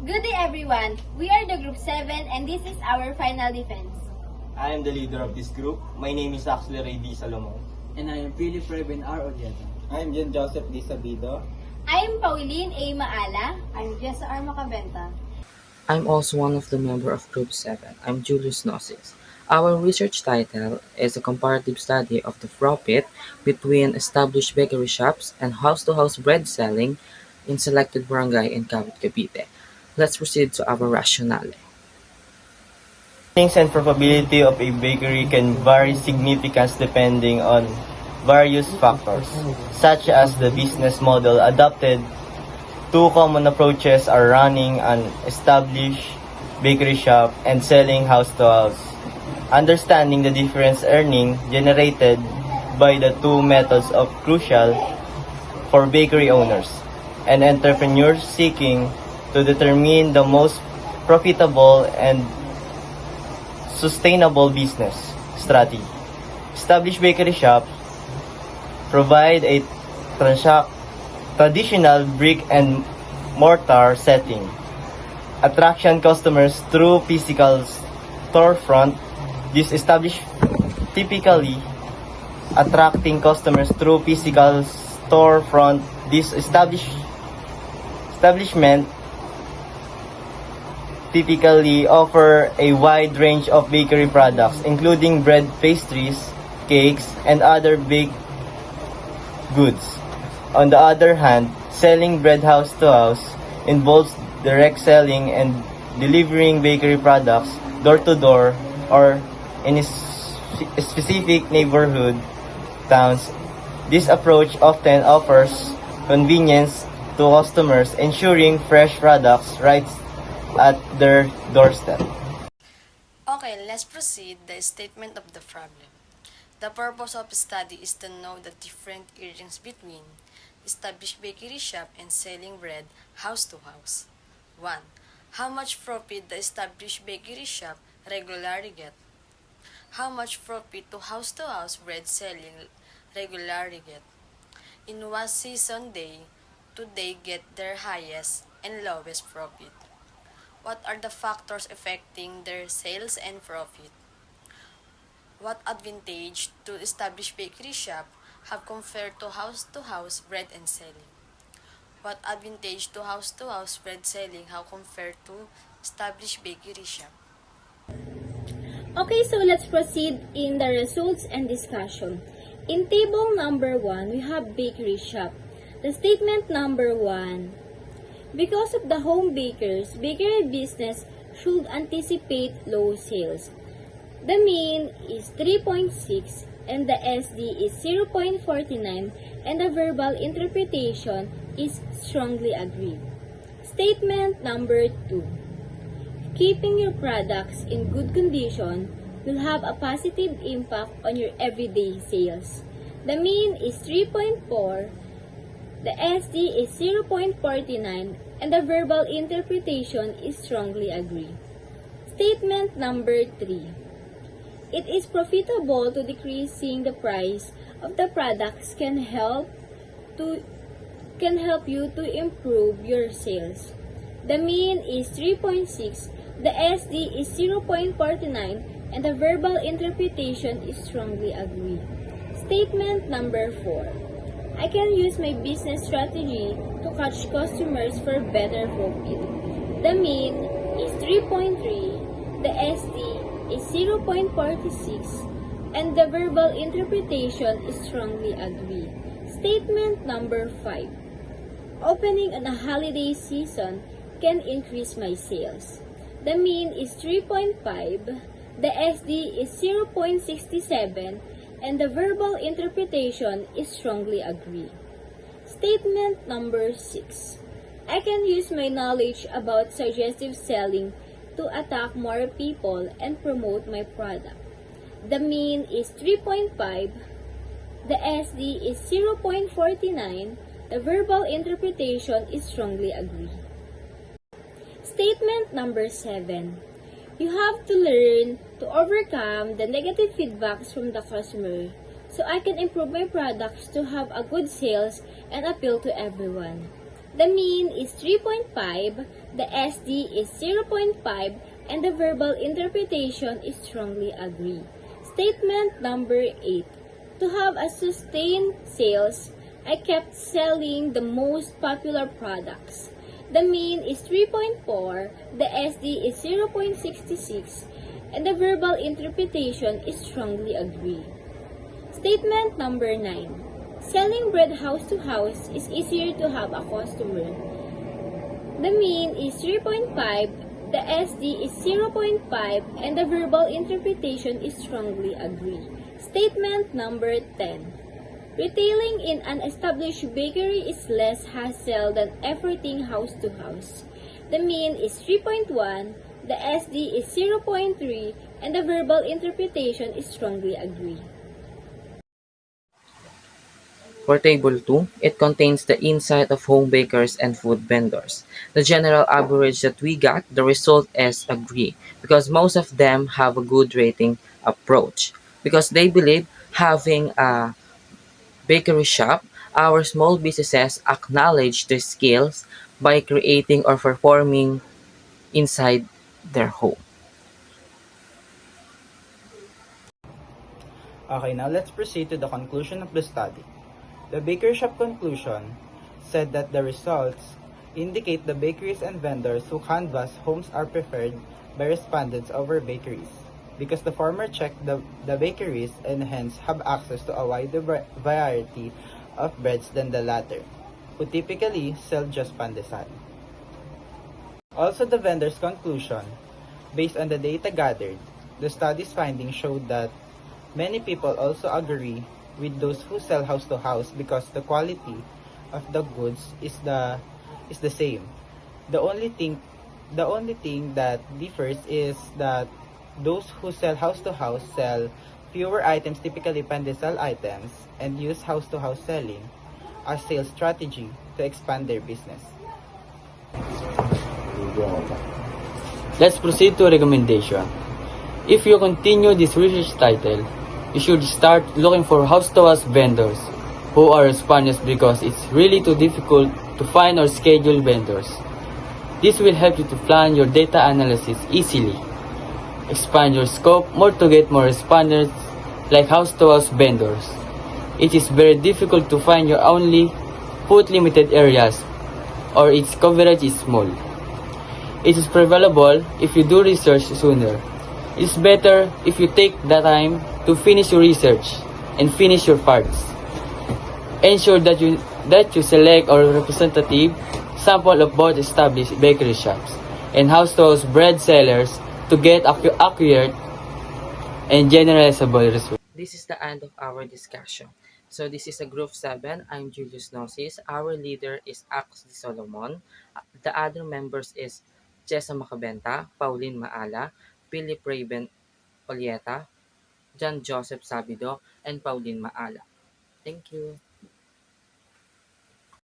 Good day everyone! We are the Group 7 and this is our final defense. I am the leader of this group. My name is Axel Ray D. Salomon. And I am Philip Reben R. Odieta. I am John Joseph D. Sabido. I am Pauline A. Maala. I'm Jessa R. Macabenta. I'm also one of the members of Group 7. I'm Julius Gnosis. Our research title is a comparative study of the profit between established bakery shops and house-to-house bread selling in selected barangay in Cavite, Cavite. Let's proceed to our rationale. Earnings and profitability of a bakery can vary significantly depending on various factors, such as the business model adopted. Two common approaches are running an established bakery shop and selling house-to-house. Understanding the difference earning generated by the two methods is crucial for bakery owners and entrepreneurs seeking to determine the most profitable and sustainable business strategy. Established bakery shops provide a traditional brick and mortar setting, attraction customers through physical storefront. This established typically attracting customers through physical storefront. This establishment typically offer a wide range of bakery products, including bread, pastries, cakes, and other baked goods. On the other hand, selling bread house to house involves direct selling and delivering bakery products door to door or in a specific neighborhood towns. This approach often offers convenience to customers, ensuring fresh products right at their doorstep. Okay, let's proceed the statement of the problem. The purpose of study is to know the different earnings between established bakery shop and selling bread house to house. 1. How much profit the established bakery shop regularly get? How much profit to house bread selling regularly get? In what season do they get their highest and lowest profit? What are the factors affecting their sales and profit? What advantage do established bakery shop have compared to house bread and selling? What advantage to house bread selling have compared to established bakery shop? Okay, so let's proceed in the results and discussion. In table number 1, we have bakery shop. The statement number 1. Because of the home bakers, bakery business should anticipate low sales. The mean is 3.6 and the SD is 0.49 and the verbal interpretation is strongly agreed. Statement number 2. Keeping your products in good condition will have a positive impact on your everyday sales. The mean is 3.4, the SD is 0.49, and the verbal interpretation is strongly agreed. Statement number 3. It is profitable to decreasing the price of the products can help you to improve your sales. The mean is 3.6, the SD is 0.49, and the verbal interpretation is strongly agreed. Statement number 4. I can use my business strategy to catch customers for better profit. The mean is 3.3, the SD is 0.46, and the verbal interpretation is strongly agreed. Statement number 5. Opening on a holiday season can increase my sales. The mean is 3.5, the SD is 0.67, and the verbal interpretation is strongly agreed. Statement number 6. I can use my knowledge about suggestive selling to attack more people and promote my product. The mean is 3.5, the SD is 0.49, the verbal interpretation is strongly agreed. Statement number 7. You have to learn to overcome the negative feedbacks from the customer so I can improve my products to have a good sales and appeal to everyone. The mean is 3.5, the SD is 0.5, and the verbal interpretation is strongly agree. Statement number 8. To have a sustained sales, I kept selling the most popular products. The mean is 3.4, the SD is 0.66, and the verbal interpretation is strongly agree. Statement number 9. Selling bread house to house is easier to have a customer. The mean is 3.5, the SD is 0.5, and the verbal interpretation is strongly agree. Statement number 10. Retailing in an established bakery is less hassle than efforting house to house. The mean is 3.1, the SD is 0.3, and the verbal interpretation is strongly agree. For Table 2, it contains the insight of home bakers and food vendors. The general average that we got, the result is agree because most of them have a good rating approach because they believe having a bakery shop, our small businesses acknowledge their skills by creating or performing inside their home. Okay, now let's proceed to the conclusion of the study. The Baker Shop conclusion said that the results indicate the bakeries and vendors who canvass homes are preferred by respondents over bakeries because the former check the bakeries and hence have access to a wider variety of breads than the latter, who typically sell just pandesal. Also, the vendor's conclusion, based on the data gathered, the study's findings showed that many people also agree with those who sell house to house because the quality of the goods is the same. The only thing that differs is that those who sell house to house sell fewer items, typically pandesal items, and use house to house selling as sales strategy to expand their business. Let's proceed to recommendation. If you continue this research title, you should start looking for house-to-house vendors who are responsive because it's really too difficult to find or schedule vendors. This will help you to plan your data analysis easily. Expand your scope more to get more respondents like house-to-house vendors. It is very difficult to find your only put limited areas or its coverage is small. It is preferable if you do research sooner. It is better if you take the time to finish your research and finish your parts. Ensure that you select a representative sample of both established bakery shops and house-to-house bread sellers to get accurate and generalizable results. This is the end of our discussion. So this is a group 7. I'm Julius Gnosis. Our leader is Ax Di Solomon. The other members is Jessa Macabenta, Pauline Maala, Philip Raven Olieta, John Joseph Sabido, and Pauline Maala. Thank you.